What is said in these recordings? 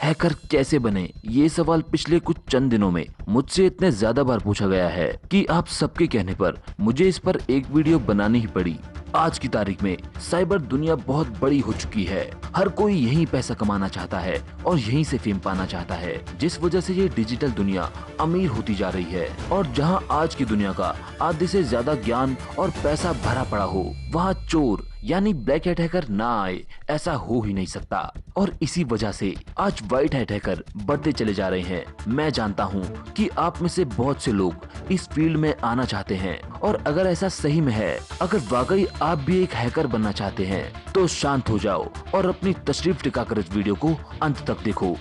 Hacker कैसे बने, ये सवाल पिछले कुछ चंद दिनों में मुझसे इतने ज्यादा बार पूछा गया है कि आप सबके कहने पर मुझे इस पर एक वीडियो बनानी ही पड़ी। आज की तारीख में साइबर दुनिया बहुत बड़ी हो चुकी है। हर कोई यहीं पैसा कमाना चाहता है और यहीं से फेम पाना चाहता है, जिस वजह से ये डिजिटल दुनिया अमीर होती जा रही है। और जहां आज की दुनिया का आधे से ज्यादा ज्ञान और पैसा भरा पड़ा हो, वहां चोर यानी ब्लैक हैट हैकर ना आए, ऐसा हो ही नहीं सकता। और इसी वजह से आज व्हाइट हैट हैकर बढ़ते चले जा रहे हैं। मैं जानता हूँ कि आप में से बहुत से लोग इस फील्ड में आना चाहते हैं, और अगर ऐसा सही में है, अगर वाकई आप भी एक हैकर बनना चाहते हैं, तो शांत हो जाओ और अपनी तशरीफ टिकाकर इस वीडियो को अंत तक देखो।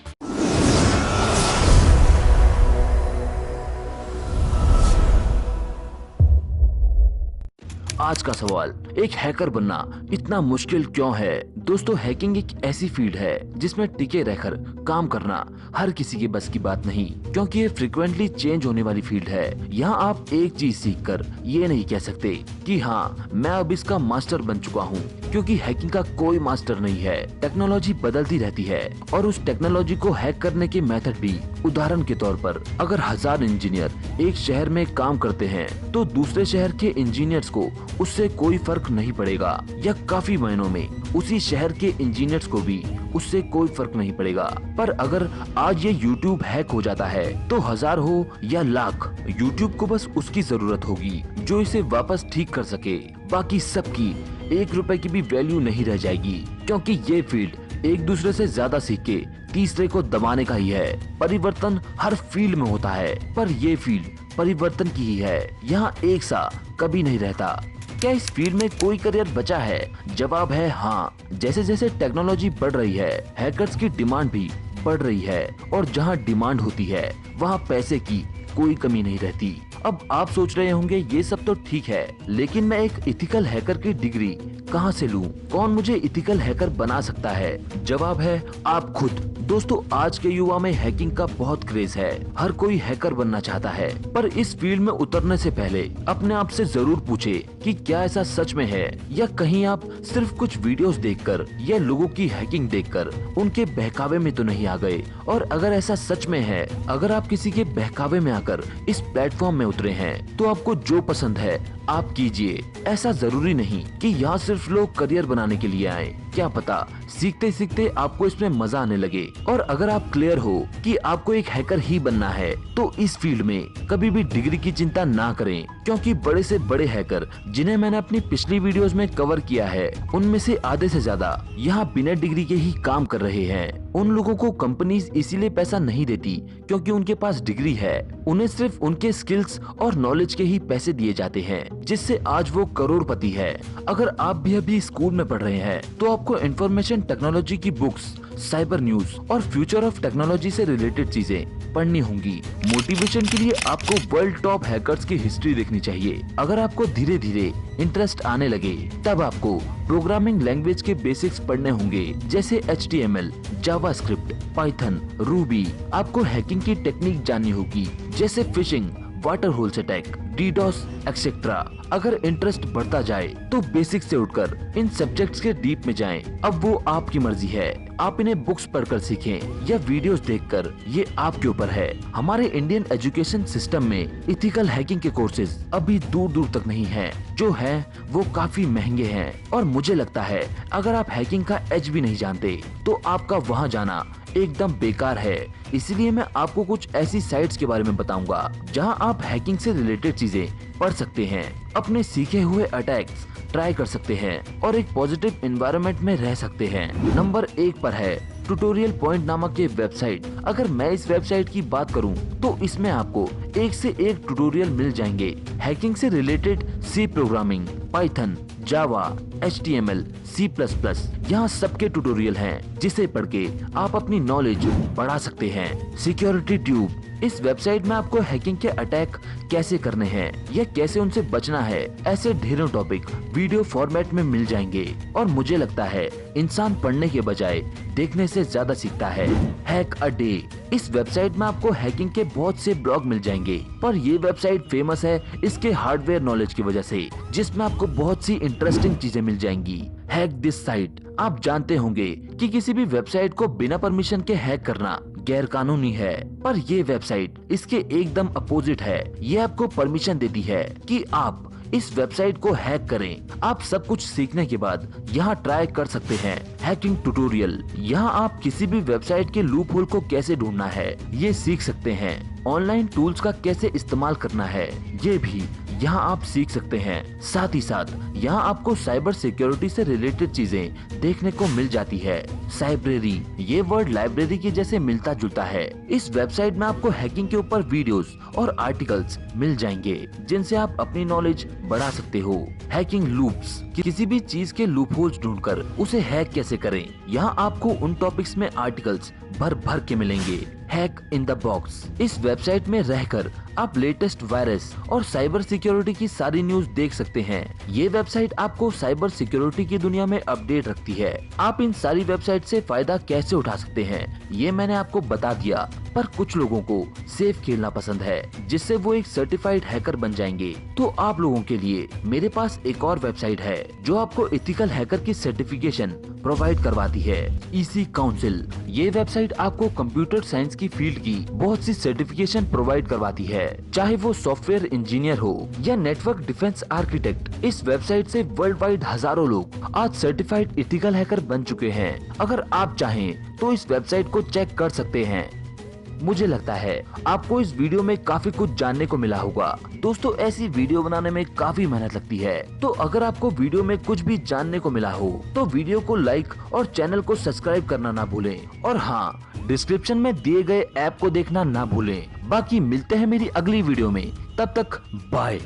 आज का सवाल, एक हैकर बनना इतना मुश्किल क्यों है? दोस्तों, हैकिंग एक ऐसी फील्ड है जिसमें टिके रहकर काम करना हर किसी के बस की बात नहीं, क्योंकि ये फ्रिक्वेंटली चेंज होने वाली फील्ड है। यहाँ आप एक चीज सीखकर ये नहीं कह सकते कि हाँ, मैं अब इसका मास्टर बन चुका हूँ, क्योंकि हैकिंग का कोई मास्टर नहीं है। टेक्नोलॉजी बदलती रहती है और उस टेक्नोलॉजी को हैक करने के मेथड भी। उदाहरण के तौर पर, अगर 1000 इंजीनियर एक शहर में काम करते हैं, तो दूसरे शहर के इंजीनियर्स को उससे कोई फर्क नहीं पड़ेगा, या काफी महीनों में उसी शहर के इंजीनियर्स को भी उससे कोई फर्क नहीं पड़ेगा। पर अगर आज ये YouTube हैक हो जाता है, तो 1000 हो या लाख, YouTube को बस उसकी जरूरत होगी जो इसे वापस ठीक कर सके। बाकी सबकी 1 रुपए की भी वैल्यू नहीं रह जाएगी, क्योंकि ये फील्ड एक दूसरे से ज्यादा सीख के तीसरे को दबाने का ही है। परिवर्तन हर फील्ड में होता है, पर ये फील्ड परिवर्तन की ही है। यहाँ एक सा कभी नहीं रहता। क्या इस फील्ड में कोई करियर बचा है? जवाब है हाँ। जैसे जैसे टेक्नोलॉजी बढ़ रही है, हैकर्स की डिमांड भी बढ़ रही है, और जहाँ डिमांड होती है, वहाँ पैसे की कोई कमी नहीं रहती। अब आप सोच रहे होंगे, ये सब तो ठीक है, लेकिन मैं एक इथिकल हैकर की डिग्री कहाँ से लूं? कौन मुझे इथिकल हैकर बना सकता है? जवाब है आप खुद। दोस्तों, आज के युवा में हैकिंग का बहुत क्रेज है। हर कोई हैकर बनना चाहता है, पर इस फील्ड में उतरने से पहले अपने आप से जरूर पूछे कि क्या ऐसा सच में है, या कहीं आप सिर्फ कुछ वीडियोस देखकर या लोगों की हैकिंग देखकर उनके बहकावे में तो नहीं आ गए। और अगर ऐसा सच में है, अगर आप किसी के बहकावे में आकर इस प्लेटफॉर्म में उतरे हैं, तो आपको जो पसंद है आप कीजिए। ऐसा जरूरी नहीं कि यहाँ सिर्फ लोग करियर बनाने के लिए आए। क्या पता सीखते सीखते आपको इसमें मजा आने लगे। और अगर आप क्लियर हो कि आपको एक हैकर ही बनना है, तो इस फील्ड में कभी भी डिग्री की चिंता ना करें, क्योंकि बड़े से बड़े हैकर जिन्हें मैंने अपनी पिछली वीडियोस में कवर किया है, उनमें से आधे से ज्यादा यहाँ बिना डिग्री के ही काम कर रहे हैं। उन लोगों को कंपनीज इसीलिए पैसा नहीं देती क्योंकि उनके पास डिग्री है। उन्हें सिर्फ उनके स्किल्स और नॉलेज के ही पैसे दिए जाते हैं, जिससे आज वो करोड़पति है। अगर आप भी अभी स्कूल में पढ़ रहे हैं, तो आपको इंफॉर्मेशन टेक्नोलॉजी की बुक्स, साइबर न्यूज और फ्यूचर ऑफ टेक्नोलॉजी से रिलेटेड चीजें पढ़नी होंगी। मोटिवेशन के लिए आपको वर्ल्ड टॉप हैकर्स की हिस्ट्री देखनी चाहिए। अगर आपको धीरे धीरे इंटरेस्ट आने लगे, तब आपको प्रोग्रामिंग लैंग्वेज के बेसिक्स पढ़ने होंगे, जैसे HTML, जावास्क्रिप्ट, पाइथन, रूबी। आपको हैकिंग की टेक्निक जाननी होगी, जैसे fishing, water holes attack, DDoS etcetera. अगर इंटरेस्ट बढ़ता जाए, तो बेसिक से उठकर इन सब्जेक्ट्स के डीप में जाएं। अब वो आपकी मर्जी है, आप इन्हें बुक्स पढ़कर सीखें या वीडियोस देखकर, ये आपके ऊपर है। हमारे इंडियन एजुकेशन सिस्टम में इथिकल हैकिंग के कोर्सेज अभी दूर दूर तक नहीं हैं। जो है वो काफी महंगे हैं, और मुझे लगता है अगर आप हैकिंग का एज भी नहीं जानते, तो आपका वहाँ जाना एकदम बेकार है। इसलिए मैं आपको कुछ ऐसी साइट्स के बारे में बताऊंगा जहां आप हैकिंग से रिलेटेड चीजें पढ़ सकते हैं, अपने सीखे हुए अटैक्स ट्राई कर सकते हैं, और एक पॉजिटिव एनवायरनमेंट में रह सकते हैं। नंबर 1 पर है ट्यूटोरियल पॉइंट नामक ये वेबसाइट। अगर मैं इस वेबसाइट की बात करूं, तो इसमें आपको एक से एक ट्यूटोरियल मिल जाएंगे। हैकिंग से रिलेटेड C प्रोग्रामिंग, पाइथन, जावा, HTML, C++, यहाँ सबके ट्यूटोरियल हैं, जिसे पढ़ के आप अपनी नॉलेज बढ़ा सकते हैं। सिक्योरिटी ट्यूब, इस वेबसाइट में आपको हैकिंग के अटैक कैसे करने हैं या कैसे उनसे बचना है, ऐसे ढेरों टॉपिक वीडियो फॉर्मेट में मिल जाएंगे। और मुझे लगता है इंसान पढ़ने के बजाय देखने से ज्यादा सीखता है। हैक अ डे, इस वेबसाइट में आपको हैकिंग के बहुत से ब्लॉग मिल जाएंगे, पर ये वेबसाइट फेमस है इसके हार्डवेयर नॉलेज की वजह से, जिसमें आपको बहुत सी इंटरेस्टिंग चीजें मिल जाएंगी। Hack this site. आप जानते होंगे कि किसी भी वेबसाइट को बिना परमिशन के हैक करना गैर कानूनी है, पर ये वेबसाइट इसके एकदम अपोजिट है। ये आपको परमिशन देती है कि आप इस वेबसाइट को हैक करें। आप सब कुछ सीखने के बाद यहाँ ट्राई कर सकते हैं हैकिंग ट्यूटोरियल। यहाँ आप किसी भी वेबसाइट के लूप होल को कैसे ढूंढना है ये सीख सकते हैं। ऑनलाइन टूल्स का कैसे इस्तेमाल करना है ये भी यहाँ आप सीख सकते हैं। साथ ही साथ यहाँ आपको साइबर सिक्योरिटी से रिलेटेड चीजें देखने को मिल जाती है। साइब्रेरी, ये वर्ड लाइब्रेरी के जैसे मिलता जुलता है। इस वेबसाइट में आपको हैकिंग के ऊपर वीडियोस और आर्टिकल्स मिल जाएंगे जिनसे आप अपनी नॉलेज बढ़ा सकते हो। हैकिंग लूप्स, किसी भी चीज के लूप होल्स ढूंढकर उसे हैक कैसे करें, यहाँ आपको उन टॉपिक्स में आर्टिकल्स भर भर के मिलेंगे। हैक इन द बॉक्स, इस वेबसाइट में रहकर आप लेटेस्ट वायरस और साइबर सिक्योरिटी की सारी न्यूज देख सकते हैं। ये वेबसाइट आपको साइबर सिक्योरिटी की दुनिया में अपडेट रखती है। आप इन सारी वेबसाइट से फायदा कैसे उठा सकते हैं ये मैंने आपको बता दिया, पर कुछ लोगों को सेफ खेलना पसंद है जिससे वो एक सर्टिफाइड हैकर बन जाएंगे। तो आप लोगों के लिए मेरे पास एक और वेबसाइट है जो आपको एथिकल हैकर की सर्टिफिकेशन प्रोवाइड करवाती है, ईसी काउंसिल। ये वेबसाइट आपको कंप्यूटर साइंस की फील्ड की बहुत सी सर्टिफिकेशन प्रोवाइड करवाती है, चाहे वो सॉफ्टवेयर इंजीनियर हो या नेटवर्क डिफेंस आर्किटेक्ट। इस वेबसाइट से वर्ल्ड वाइड हजारों लोग आज सर्टिफाइड एथिकल हैकर बन चुके हैं। अगर आप चाहें तो इस वेबसाइट को चेक कर सकते हैं। मुझे लगता है आपको इस वीडियो में काफी कुछ जानने को मिला होगा। दोस्तों, ऐसी वीडियो बनाने में काफी मेहनत लगती है, तो अगर आपको वीडियो में कुछ भी जानने को मिला हो तो वीडियो को लाइक और चैनल को सब्सक्राइब करना ना भूलें। और हाँ, डिस्क्रिप्शन में दिए गए ऐप को देखना ना भूलें। बाकी मिलते हैं मेरी अगली वीडियो में, तब तक बाय।